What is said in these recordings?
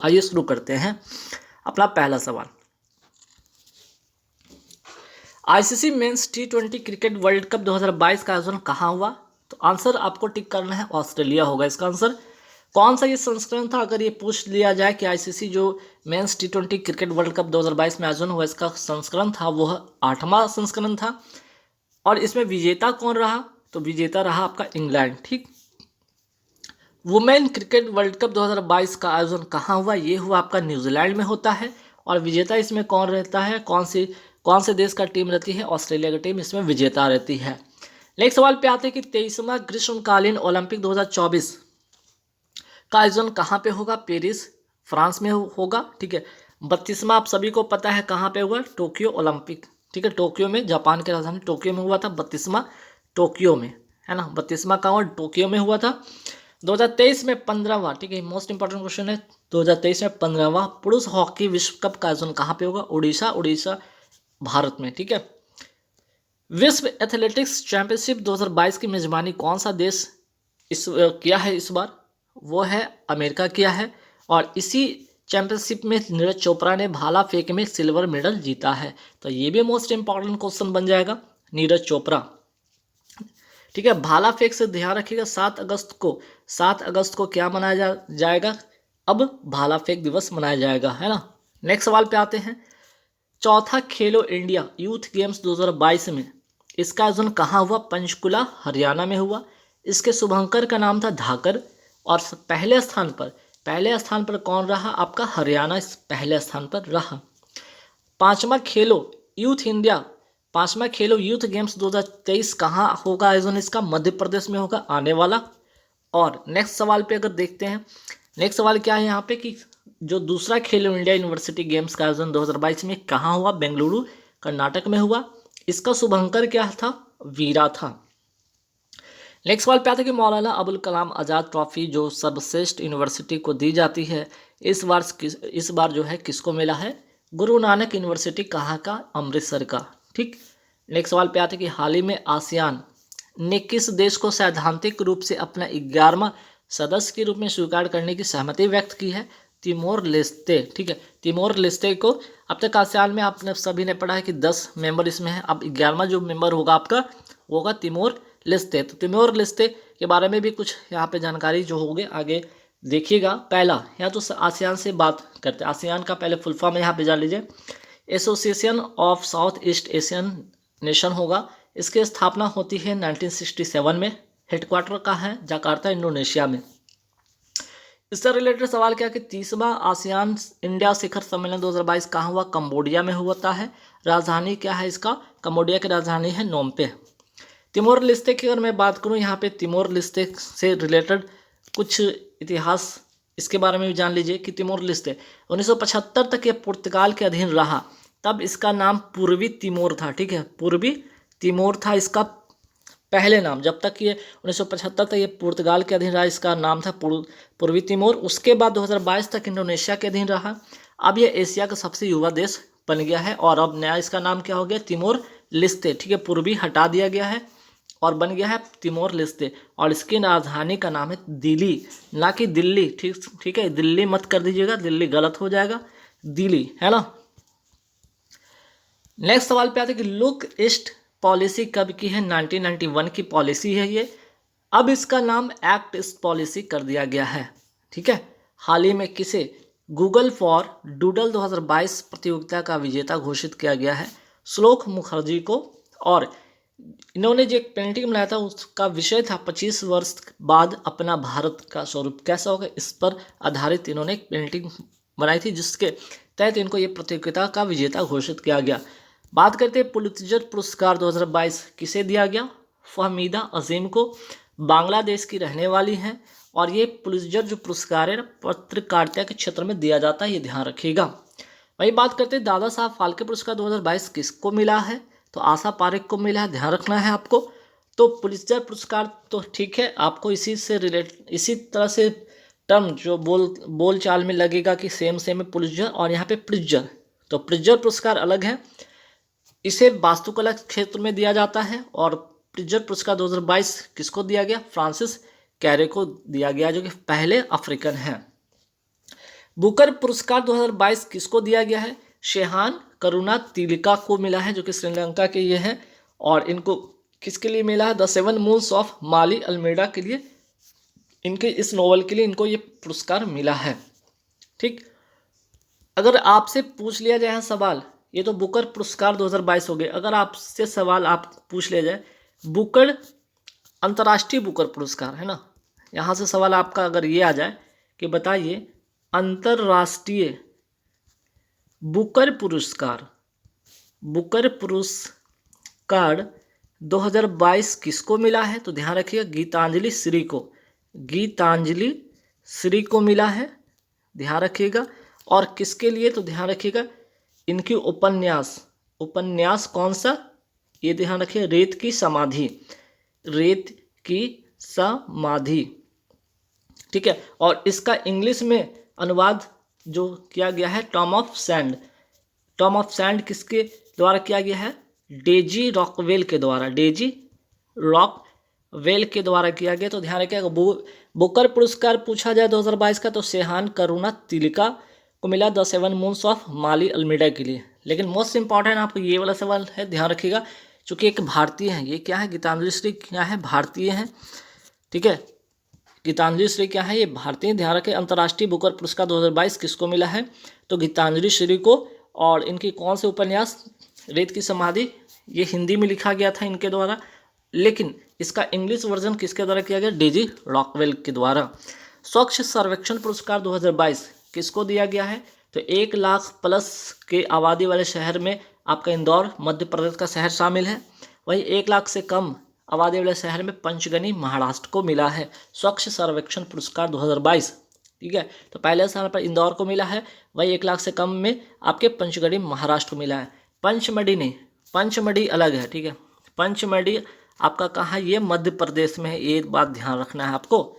आइए शुरू करते हैं अपना पहला सवाल। आईसीसी मेंस टी20 क्रिकेट वर्ल्ड कप 2022 का आयोजन कहाँ हुआ? तो आंसर आपको टिक करना है, ऑस्ट्रेलिया होगा इसका आंसर। कौन सा ये संस्करण था? अगर ये पूछ लिया जाए कि आईसीसी जो मेंस टी20 क्रिकेट वर्ल्ड कप 2022 में आयोजन हुआ इसका संस्करण था, वह 8वां संस्करण था। और इसमें विजेता कौन रहा? तो विजेता रहा आपका इंग्लैंड। ठीक। वुमेन क्रिकेट वर्ल्ड कप 2022 का आयोजन कहाँ हुआ? ये हुआ आपका न्यूजीलैंड में होता है। और विजेता इसमें कौन रहता है? कौन से देश का टीम रहती है? ऑस्ट्रेलिया की टीम इसमें विजेता रहती है। नेक्स्ट सवाल पे आते हैं कि 23वां ग्रीष्मकालीन ओलंपिक 2024 का आयोजन कहाँ पे होगा? पेरिस फ्रांस में होगा। ठीक है। 32वां आप सभी को पता है कहाँ पे हुआ? Tokyo Olympic. ठीक है, टोक्यो में, जापान की राजधानी टोक्यो में हुआ था। 32वां टोक्यो में, है ना। 32वां कहाँ? टोक्यो में हुआ था। 2023 में 15वां, ठीक है, मोस्ट इंपॉर्टेंट क्वेश्चन है। 2023 में 15वां पुरुष हॉकी विश्व कप का आयोजन कहाँ पे होगा? उड़ीसा भारत में। ठीक है। विश्व एथलेटिक्स चैंपियनशिप 2022 की मेजबानी कौन सा देश किया है इस बार? वो है अमेरिका किया है। और इसी चैंपियनशिप में नीरज चोपड़ा ने भाला फेंक में सिल्वर मेडल जीता है। तो ये भी मोस्ट इंपॉर्टेंट क्वेश्चन बन जाएगा, नीरज चोपड़ा। ठीक है। भाला फेंक से ध्यान रखिएगा, 7 अगस्त को क्या मनाया जाएगा? अब भाला फेंक दिवस मनाया जाएगा, है ना। नेक्स्ट सवाल पे आते हैं। चौथा खेलो इंडिया यूथ गेम्स 2022 में इसका आयोजन कहाँ हुआ? पंचकुला हरियाणा में हुआ। इसके शुभंकर का नाम था धाकर। और पहले स्थान पर कौन रहा? आपका हरियाणा इस पहले स्थान पर रहा। पांचवा खेलो यूथ गेम्स 2023 कहाँ होगा आयोजन? इसका मध्य प्रदेश में होगा आने वाला। और नेक्स्ट सवाल पे अगर देखते हैं, नेक्स्ट सवाल क्या है यहाँ पे कि जो दूसरा खेलो इंडिया यूनिवर्सिटी गेम्स का आयोजन 2022 में कहाँ हुआ? बेंगलुरु कर्नाटक में हुआ। इसका शुभंकर क्या था? वीरा था। नेक्स्ट सवाल पे आता है कि मौलाना अबुल कलाम आज़ाद ट्रॉफी जो सर्वश्रेष्ठ यूनिवर्सिटी को दी जाती है, इस बार जो है किसको मिला है? गुरु नानक यूनिवर्सिटी कहाँ का? अमृतसर का। ठीक। नेक्स्ट सवाल पे आते हैं कि हाल ही में आसियान ने किस देश को सैद्धांतिक रूप से अपना 11वां सदस्य के रूप में स्वीकार करने की सहमति व्यक्त की है? Timor Leste. ठीक है, तिमोर लेस्ते को अब तक आसियान में आपने सभी ने पढ़ा है कि 10 मेंबर इसमें है। अब 11वां जो मेंबर होगा आपका वो होगा तिमोर लेस्ते। तो तिमोर लेस्ते के बारे में भी कुछ यहाँ पे जानकारी जो होगी आगे देखिएगा। पहला यहाँ तो आसियान से बात करते हैं। आसियान का पहले फुल फॉर्म यहाँ पे जान लीजिए, association of south east Asian nation होगा। इसकी स्थापना होती है 1967 में। हेडक्वार्टर का है जकार्ता इंडोनेशिया में। इससे रिलेटेड सवाल क्या कि 30वां आसियान इंडिया शिखर सम्मेलन 2022 कहाँ हुआ? कंबोडिया में होता है। राजधानी क्या है इसका? कंबोडिया की राजधानी है नोम्पे। तिमोर लेस्ते की अगर मैं बात करूँ, यहाँ पे तिमोर लेस्ते से रिलेटेड कुछ इतिहास इसके बारे में भी जान लीजिए कि तिमोर लेस्ते 1975 तक ये पुर्तगाल के अधीन रहा। तब इसका नाम पूर्वी तिमोर था। ठीक है, पूर्वी तिमोर था इसका पहले नाम। जब तक ये 1975 तक ये पुर्तगाल के अधीन रहा, इसका नाम था पूर्वी तिमोर। उसके बाद 2022 तक इंडोनेशिया के अधीन रहा। अब ये एशिया का सबसे युवा देश बन गया है। और अब नया इसका नाम क्या हो गया? Timor Leste. ठीक है, पूर्वी हटा दिया गया है और बन गया है तिमोर लेस्ते। और इसकी राजधानी का नाम है दिल्ली, ना कि दिल्ली। ठीक है, दिल्ली मत कर दीजिएगा, दिल्ली गलत हो जाएगा, दिल्ली, है ना। नेक्स्ट सवाल पे आते हैं कि लुक ईस्ट पॉलिसी कब की है? 1991 की पॉलिसी है ये। अब इसका नाम एक्ट ईस्ट पॉलिसी कर दिया गया है। ठीक है। हाल ही में किसे गूगल फॉर डूडल 2022 प्रतियोगिता का विजेता घोषित किया गया है? श्लोक मुखर्जी को। और इन्होंने जो एक पेंटिंग बनाया था उसका विषय था 25 वर्ष बाद अपना भारत का स्वरूप कैसा होगा। इस पर आधारित इन्होंने एक पेंटिंग बनाई थी जिसके तहत इनको ये प्रतियोगिता का विजेता घोषित किया गया। बात करते हैं पुलित्जर पुरस्कार 2022 किसे दिया गया? फहमीदा अजीम को। बांग्लादेश की रहने वाली हैं। और ये पुलित्जर जो पुरस्कार है पत्रकारिता के क्षेत्र में दिया जाता है, ये ध्यान रखिएगा। वही बात करते हैं दादा साहब फाल्के पुरस्कार 2022 किसको मिला है? तो आशा पारेख को मिला है, ध्यान रखना है आपको। तो पुलित्जर पुरस्कार तो ठीक है, आपको इसी तरह से टर्म जो बोल चाल में लगेगा कि सेम है पुलित्जर और यहाँ पे प्रिट्जर। तो प्रिट्जर पुरस्कार अलग है, इसे वास्तुकला क्षेत्र में दिया जाता है। और प्रिट्जर पुरस्कार 2022 किसको दिया गया? फ्रांसिस कैरे को दिया गया, जो कि पहले अफ्रीकन हैं। बुकर पुरस्कार 2022 किसको दिया गया है? शेहान करुणातिलका को मिला है, जो कि श्रीलंका के ये हैं। और इनको किसके लिए मिला है? The seven moons of Maali Almeida के लिए, इनके इस नॉवल के लिए इनको ये पुरस्कार मिला है। ठीक, अगर आपसे पूछ लिया जाए सवाल, ये तो बुकर पुरस्कार 2022 हो गए, अगर आपसे सवाल आप पूछ लिया जाए बुकर अंतर्राष्ट्रीय बुकर पुरस्कार है ना, यहाँ से सवाल आपका अगर ये आ जाए कि बताइए अंतर्राष्ट्रीय बुकर पुरस्कार 2022 किसको मिला है? तो ध्यान रखिएगा गीतांजलि श्री को, गीतांजलि श्री को मिला है, ध्यान रखिएगा। और किसके लिए? तो ध्यान रखिएगा इनकी उपन्यास कौन सा? ये ध्यान रखिए, रेत की समाधि, रेत की समाधि। ठीक है, और इसका इंग्लिश में अनुवाद जो किया गया है Tom of sand, Tom of sand किसके द्वारा किया गया है? डेजी रॉकवेल के द्वारा, डेजी रॉकवेल के द्वारा किया गया। तो ध्यान रखिएगा बुकर पुरस्कार पूछा जाए 2022 का तो शेहान करुणातिलका को मिला the seven moons of Maali Almeida के लिए। लेकिन मोस्ट इंपॉर्टेंट आपको ये वाला सवाल है, ध्यान रखिएगा, चूंकि एक भारतीय हैं, ये क्या है? गीतांजलि श्री क्या है? भारतीय हैं। ठीक है, गीतांजलि श्री क्या है? ये भारतीय। ध्यान रखें अंतर्राष्ट्रीय बुकर पुरस्कार 2022 किसको मिला है? तो गीतांजलि श्री को। और इनकी कौन से उपन्यास? रेत की समाधि, ये हिंदी में लिखा गया था इनके द्वारा, लेकिन इसका इंग्लिश वर्जन किसके द्वारा किया गया? डेजी रॉकवेल के द्वारा। स्वच्छ सर्वेक्षण पुरस्कार 2022 किसको दिया गया है? तो 1 लाख प्लस के आबादी वाले शहर में आपका इंदौर मध्य प्रदेश का शहर शामिल है। वहीं 1 लाख से कम आबादी वाले शहर में पंचगनी महाराष्ट्र को मिला है स्वच्छ सर्वेक्षण पुरस्कार 2022। ठीक है, तो पहले स्थान पर इंदौर को मिला है, वही 1 लाख से कम में आपके पंचगढ़ी महाराष्ट्र को मिला है। पंचमढ़ी नहीं, पंचमढ़ी अलग है। ठीक है, पंचमढ़ी आपका कहाँ है? ये मध्य प्रदेश में है, ये बात ध्यान रखना है आपको।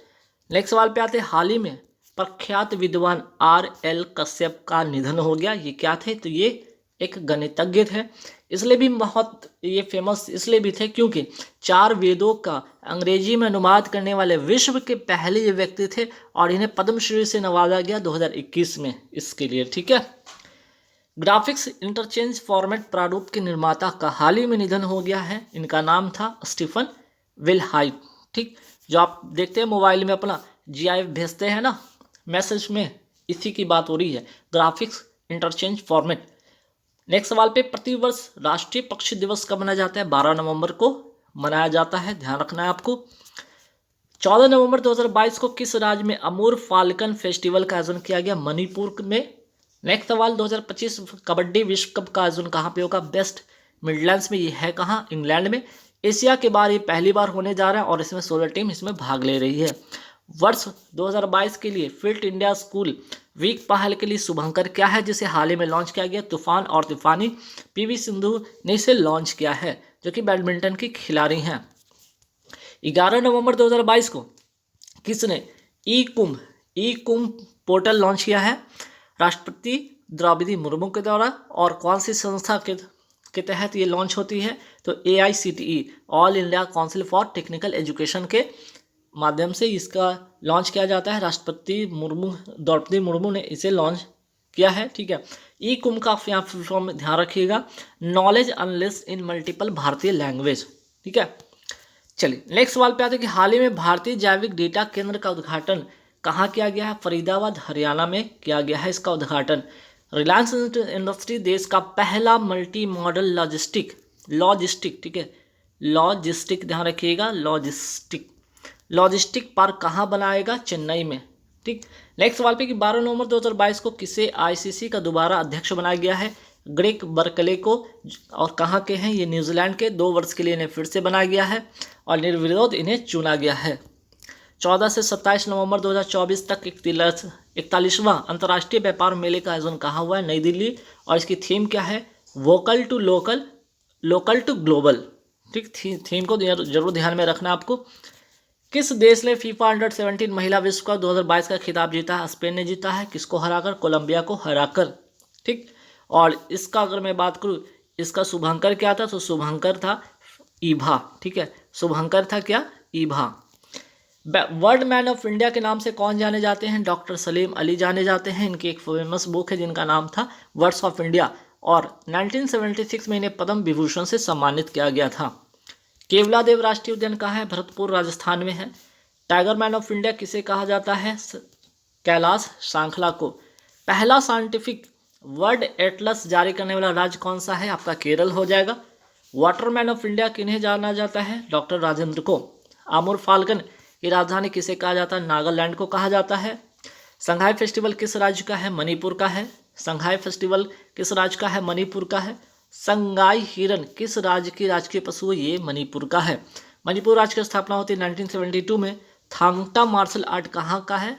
नेक्स्ट सवाल पे आते हैं, हाल ही में प्रख्यात विद्वान R.L. कश्यप का निधन हो गया। ये क्या थे? तो ये एक गणितज्ञ थे, इसलिए भी बहुत ये फेमस इसलिए भी थे क्योंकि 4 वेदों का अंग्रेजी में अनुवाद करने वाले विश्व के पहले ये व्यक्ति थे और इन्हें पद्मश्री से नवाजा गया 2021 में इसके लिए। ठीक है, ग्राफिक्स इंटरचेंज फॉर्मेट प्रारूप के निर्माता का हाल ही में निधन हो गया है। इनका नाम था स्टीफन विलहाइट। ठीक, जो आप देखते हैं मोबाइल में अपना GIF भेजते हैं ना मैसेज में, इसी की बात हो रही है, ग्राफिक्स इंटरचेंज फॉर्मेट। नेक्स्ट सवाल पे, प्रतिवर्ष राष्ट्रीय पक्षी दिवस कब मनाया जाता है? 12 नवंबर को मनाया जाता है, ध्यान रखना है आपको। 14 नवंबर 2022 को किस राज्य में अमूर फाल्कन फेस्टिवल का आयोजन किया गया? मणिपुर में। नेक्स्ट सवाल, 2025 कबड्डी विश्व कप का आयोजन कहाँ पे होगा? वेस्ट मिडलैंड्स में। ये है कहाँ? इंग्लैंड में। एशिया के बार ये पहली बार होने जा रहा है और इसमें 16 टीम इसमें भाग ले रही है। वर्ष 2022 के लिए फिट इंडिया स्कूल वीक पहल के लिए शुभंकर क्या है जिसे हाल ही में लॉन्च किया गया? तूफान और तूफानी। PV सिंधु ने इसे लॉन्च किया है, जो कि बैडमिंटन की खिलाड़ी हैं। 11 नवंबर 2022 को किसने ई कुंभ पोर्टल लॉन्च किया है? राष्ट्रपति द्रौपदी मुर्मू के द्वारा। और कौन सी संस्था के तहत ये लॉन्च होती है? तो AICTE all India council for technical education के माध्यम से इसका लॉन्च किया जाता है। राष्ट्रपति द्रौपदी मुर्मू ने इसे लॉन्च किया है। ठीक है, ई कुंभ का यहाँ फॉर्म में ध्यान रखिएगा, नॉलेज अनलिस्ट इन मल्टीपल भारतीय लैंग्वेज। ठीक है, चलिए नेक्स्ट सवाल पे आते हैं कि हाल ही में भारतीय जैविक डेटा केंद्र का उद्घाटन कहाँ किया गया है? फरीदाबाद हरियाणा में किया गया है इसका उद्घाटन। रिलायंस इंडस्ट्री देश का पहला मल्टी मॉडल लॉजिस्टिक ठीक है, लॉजिस्टिक ध्यान रखिएगा, लॉजिस्टिक पार्क कहाँ बनाएगा? चेन्नई में। ठीक, नेक्स्ट सवाल पे कि 12 नवंबर 2022 को किसे ICC का दोबारा अध्यक्ष बनाया गया है? ग्रेग बर्कले को। और कहाँ के हैं ये? न्यूजीलैंड के। 2 वर्ष के लिए इन्हें फिर से बनाया गया है और निर्विरोध इन्हें चुना गया है। 14 से 27 नवंबर 2024 तक 41वां अंतर्राष्ट्रीय व्यापार मेले का आयोजन कहाँ हुआ है? नई दिल्ली। और इसकी थीम क्या है? Vocal to local, local to global. ठीक, थीम को जरूर ध्यान में रखना आपको। किस देश ने FIFA अंडर-17 महिला विश्व कप 2022 का खिताब जीता है? स्पेन ने जीता है। किसको हराकर? कोलंबिया को हराकर। ठीक, और इसका अगर मैं बात करूँ, इसका शुभंकर क्या था? तो शुभंकर था ईभा। ठीक है, शुभंकर था क्या? ईभा। वर्ल्ड मैन ऑफ इंडिया के नाम से कौन जाने जाते हैं? डॉक्टर सलीम अली जाने जाते हैं। इनकी एक फेमस बुक है जिनका नाम था वर्ड्स ऑफ इंडिया, और 1976 में इन्हें पद्म विभूषण से सम्मानित किया गया था। केवलादेव राष्ट्रीय उद्यान कहाँ है? भरतपुर राजस्थान में है। टाइगर मैन ऑफ इंडिया किसे कहा जाता है? कैलाश सांखला को। पहला साइंटिफिक वर्ल्ड एटलस जारी करने वाला राज्य कौन सा है? आपका केरल हो जाएगा। वाटरमैन ऑफ इंडिया किन्हें जाना जाता है? डॉक्टर राजेंद्र को। आमुर फाल्कन की राजधानी किसे कहा जाता है? नागालैंड को कहा जाता है। संघाई फेस्टिवल किस राज्य का है? मणिपुर का है। संघाई फेस्टिवल किस राज्य का है? मणिपुर का है। संगाई हिरन किस राज्य की राजकीय पशु है? ये मणिपुर का है। मणिपुर राज्य की स्थापना होती है 1972 में। थांगटा मार्शल आर्ट कहाँ का है?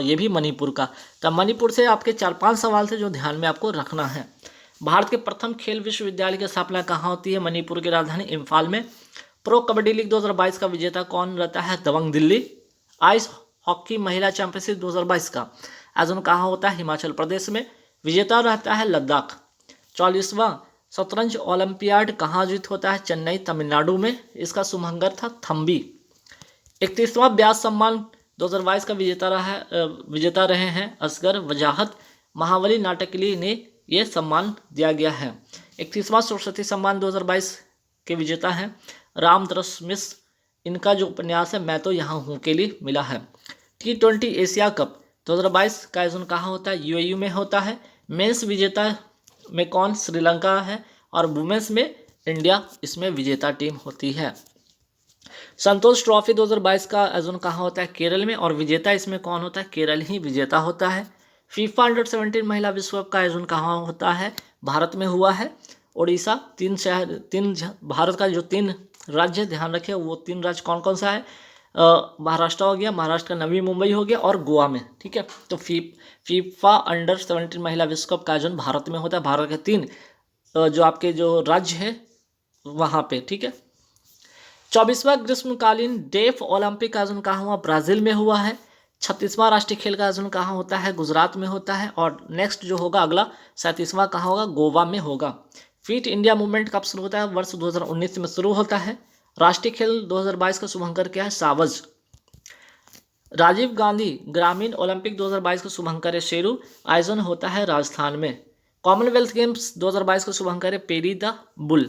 ये भी मणिपुर का। तो मणिपुर से आपके 4-5 सवाल थे जो ध्यान में आपको रखना है। भारत के प्रथम खेल विश्वविद्यालय की स्थापना कहाँ होती है? मणिपुर की राजधानी इम्फाल में। प्रो कबड्डी लीग 2022 का विजेता कौन रहता है? दबंग दिल्ली। आइस हॉकी महिला चैंपियनशिप 2022 का आयोजन कहाँ होता है? हिमाचल प्रदेश में। विजेता रहता है लद्दाख। 44वां शतरंज ओलंपियाड कहाँ आयोजित होता है? चेन्नई तमिलनाडु में। इसका शुभारंभ था थम्बी। 31वां व्यास सम्मान 2022 का विजेता रहे हैं असगर वजाहत। महाबली नाटक के लिए इन्हें यह सम्मान दिया गया है। 31वां सरस्वती सम्मान 2022 के विजेता हैं रामदरस मिश्र। इनका जो उपन्यास है मैं तो यहाँ हूँ के लिए मिला है। T20 एशिया कप 2022 का आयोजन कहाँ होता है? यूएई में होता है। मेंस विजेता में कौन? श्रीलंका है। और वुमेन्स में इंडिया इसमें विजेता टीम होती है। संतोष ट्रॉफी 2022 का आयोजन कहाँ होता है? केरल में। और विजेता इसमें कौन होता है? केरल ही विजेता होता है। फीफा अंडर-17 महिला विश्व कप का आयोजन कहाँ होता है? भारत में हुआ है। उड़ीसा। भारत का जो 3 राज्य ध्यान रखें वो 3 राज्य कौन कौन सा है? महाराष्ट्र हो गया, महाराष्ट्र का नवी मुंबई हो गया और गोवा में। ठीक है, तो फीफा अंडर-17 महिला विश्व कप का आयोजन भारत में होता है। भारत के 3 जो आपके जो राज्य है वहाँ पे। ठीक है, 24वां ग्रीष्मकालीन डेफ ओलंपिक का आयोजन कहाँ हुआ? ब्राजील में हुआ है। 36वां राष्ट्रीय खेल का आयोजन कहाँ होता है? गुजरात में होता है। और नेक्स्ट जो होगा अगला 37वां कहाँ होगा? गोवा में होगा। फिट इंडिया मूवमेंट कब शुरू होता है? वर्ष 2019 में शुरू होता है। राष्ट्रीय खेल 2022 का शुभंकर क्या है? सावज। राजीव गांधी ग्रामीण ओलंपिक 2022 का शुभंकर है शेरू। आयोजन होता है राजस्थान में। कॉमनवेल्थ गेम्स 2022 का शुभंकर है पेरी द बुल।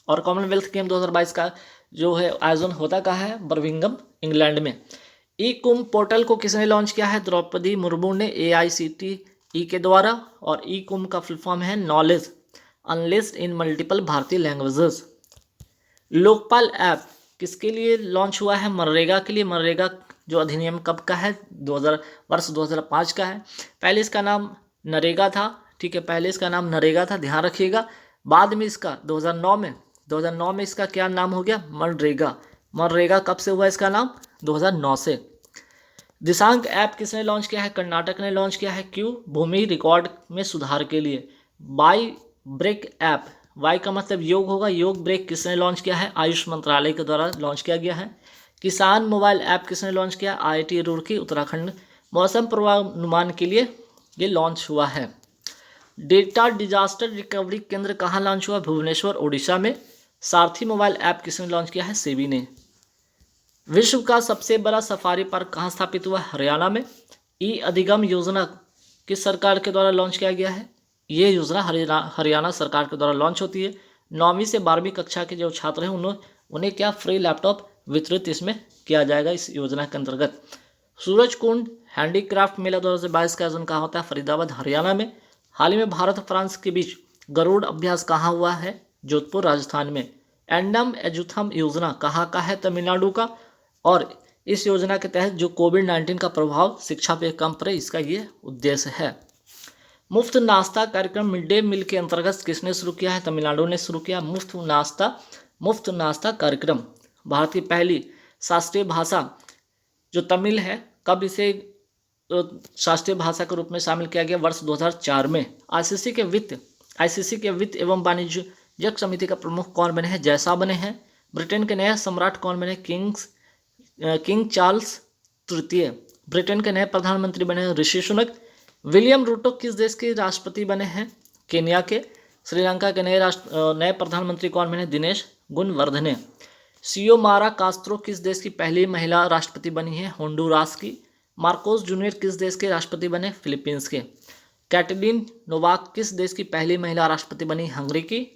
और कॉमनवेल्थ गेम 2022 का जो है आयोजन होता कहाँ है? बर्मिंघम इंग्लैंड में। ई कुंभ पोर्टल को किसने लॉन्च किया है? द्रौपदी मुर्मू ने AICTE के द्वारा। और ई कुंभ का फुल फॉर्म है नॉलेज अनलिस्ट इन मल्टीपल भारतीय लैंग्वेजेस। लोकपाल ऐप किसके लिए लॉन्च हुआ है? मनरेगा के लिए। मनरेगा जो अधिनियम कब का है? वर्ष 2005 का है। पहले इसका नाम नरेगा था। ठीक है, पहले इसका नाम नरेगा था, ध्यान रखिएगा। बाद में इसका 2009 में इसका क्या नाम हो गया? मनरेगा। मनरेगा कब से हुआ इसका नाम? 2009 से। दिशांक ऐप किसने लॉन्च किया है? कर्नाटक ने लॉन्च किया है। क्यों? भूमि रिकॉर्ड में सुधार के लिए। बाई ब्रेक ऐप, वाई का मतलब योग होगा। योग ब्रेक किसने लॉन्च किया है? आयुष मंत्रालय के द्वारा लॉन्च किया गया है। किसान मोबाइल ऐप किसने लॉन्च किया? IIT रुड़की उत्तराखंड। मौसम पूर्वानुमान के लिए ये लॉन्च हुआ है। डेटा डिजास्टर रिकवरी केंद्र कहाँ लॉन्च हुआ? भुवनेश्वर उड़ीसा में। सारथी मोबाइल ऐप किसने लॉन्च किया है? सेबी ने। विश्व का सबसे बड़ा सफारी पार्क कहाँ स्थापित हुआ? हरियाणा में। ई अधिगम योजना किस सरकार के द्वारा लॉन्च किया गया है? ये योजना हरियाणा सरकार के द्वारा लॉन्च होती है। 9वीं से 12वीं कक्षा के जो छात्र हैं उन्हें क्या फ्री लैपटॉप वितरित इसमें किया जाएगा इस योजना के अंतर्गत। सूरज कुंड हैंडीक्राफ्ट मेला 2022 का आयोजन कहाँ होता है? फरीदाबाद हरियाणा में। हाल ही में भारत और फ्रांस के बीच गरुड़ अभ्यास कहाँ हुआ है? जोधपुर राजस्थान में। एंडम एजुथम योजना कहाँ का है? तमिलनाडु का। और इस योजना के तहत जो कोविड-19 का प्रभाव शिक्षा पे कम पड़े, इसका ये उद्देश्य है। मुफ्त नाश्ता कार्यक्रम मिड डे मील के अंतर्गत किसने शुरू किया है? तमिलनाडु ने शुरू किया मुफ्त नाश्ता कार्यक्रम। भारत की पहली शास्त्रीय भाषा जो तमिल है, कब इसे शास्त्रीय भाषा के रूप में शामिल किया गया? वर्ष 2004 में। आईसीसी के वित्त एवं वाणिज्यिक समिति का प्रमुख कौन बने हैं? जैसा बने हैं। ब्रिटेन के नए सम्राट कौन बने? किंग चार्ल्स तृतीय। ब्रिटेन के नए प्रधानमंत्री बने हैं ऋषि सुनक। विलियम रूटो किस देश के राष्ट्रपति बने हैं? केन्या के। श्रीलंका के नए प्रधानमंत्री कौन बने? दिनेश गुणवर्धने। सियोमारा कास्त्रो किस देश की पहली महिला राष्ट्रपति बनी है? होंडुरास की। मार्कोस जूनियर किस देश के राष्ट्रपति बने? फिलीपींस के। कैटलीन नोवाक किस देश की पहली महिला राष्ट्रपति बनी? हंगरी की।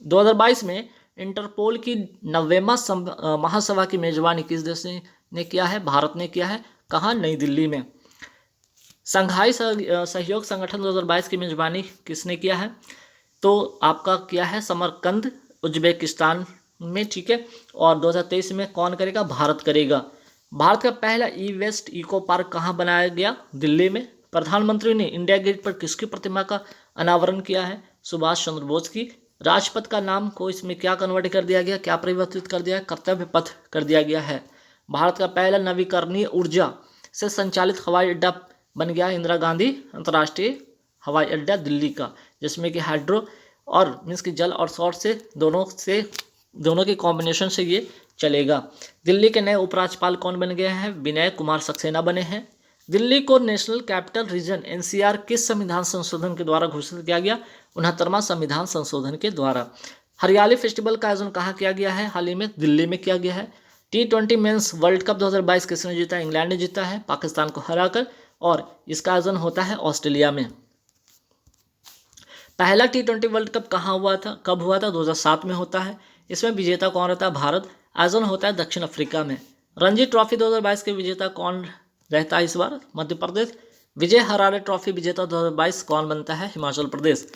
2022 में इंटरपोल की 90वां महासभा की मेजबानी किस देश ने किया है? भारत ने किया है। कहाँ? नई दिल्ली में। संघाई सहयोग संगठन 2022 की मेजबानी किसने किया है? तो आपका किया है समरकंद, उज्बेकिस्तान में, ठीक है। और 2023 में कौन करेगा? भारत करेगा। भारत का पहला ई वेस्ट इको पार्क कहाँ बनाया गया? दिल्ली में। प्रधानमंत्री ने इंडिया गेट पर किसकी प्रतिमा का अनावरण किया है? सुभाष चंद्र बोस की। राजपथ का नाम को इसमें क्या कन्वर्ट कर दिया गया, क्या परिवर्तित कर दिया है? कर्तव्य पथ कर दिया गया है। भारत का पहला नवीकरणीय ऊर्जा से संचालित हवाई अड्डा बन गया इंदिरा गांधी अंतर्राष्ट्रीय हवाई अड्डा दिल्ली का, जिसमें कि हाइड्रो और मीन्स की जल और सौर से दोनों के कॉम्बिनेशन से ये चलेगा। दिल्ली के नए उपराज्यपाल कौन बन गए हैं? विनय कुमार सक्सेना बने हैं। दिल्ली को नेशनल कैपिटल रीजन एनसीआर किस संविधान संशोधन के द्वारा घोषित किया गया? 69वां संविधान संशोधन के द्वारा। हरियाली फेस्टिवल का आयोजन कहाँ किया गया है? हाल ही में दिल्ली में किया गया है। T20 मेंस वर्ल्ड कप 2022 किसने जीता? इंग्लैंड ने जीता है पाकिस्तान को हराकर, और इसका आयोजन होता है ऑस्ट्रेलिया में। पहला T20 वर्ल्ड कप कहाँ हुआ था, कब हुआ था? 2007 में होता है। इसमें विजेता कौन रहता है? भारत। आयोजन होता है दक्षिण अफ्रीका में। रणजी ट्रॉफी 2022 के विजेता कौन रहता है इस बार? मध्य प्रदेश। विजय हरारे ट्रॉफी विजेता 2022 कौन बनता है? हिमाचल प्रदेश।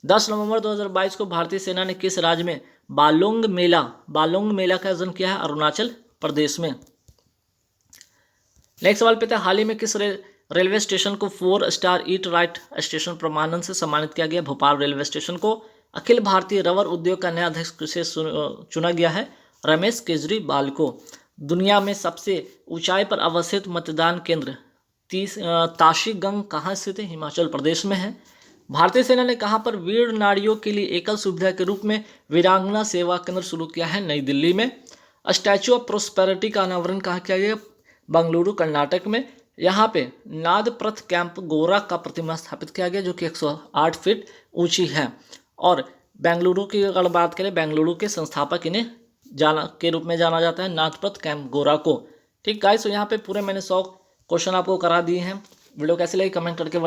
10 नवंबर 2022 को भारतीय सेना ने किस राज्य में बालोंग मेला का आयोजन किया है? अरुणाचल प्रदेश में। नेक्स्ट सवाल पे था, हाल ही में किस रेलवे स्टेशन को 4 स्टार ईट राइट स्टेशन प्रमाणन से सम्मानित किया गया? भोपाल रेलवे स्टेशन को। अखिल भारतीय रबर उद्योग का नया अध्यक्ष किसे चुना गया है? रमेश केजरीवाल को। दुनिया में सबसे ऊंचाई पर अवस्थित मतदान केंद्र ताशीगंग कहाँ स्थित है? हिमाचल प्रदेश में है। भारतीय सेना ने कहाँ पर वीर नारियों के लिए एकल सुविधा के रूप में वीरांगना सेवा केंद्र शुरू किया है? नई दिल्ली में। स्टैचू ऑफ प्रोस्पेरिटी का अनावरण कहाँ किया गया? बंगलुरु कर्नाटक में। यहाँ पे नादप्रथ कैंप गोरा का प्रतिमा स्थापित किया गया, जो कि 108 फीट ऊंची है। और बेंगलुरु की अगर बात करें, बेंगलुरु के संस्थापक इन्हें के रूप में जाना जाता है, नादप्रथ कैंप गोरा को। ठीक गाइस, तो यहाँ पे पूरे मैंने 100 क्वेश्चन आपको करा दिए हैं। वीडियो कैसे लगी कमेंट करके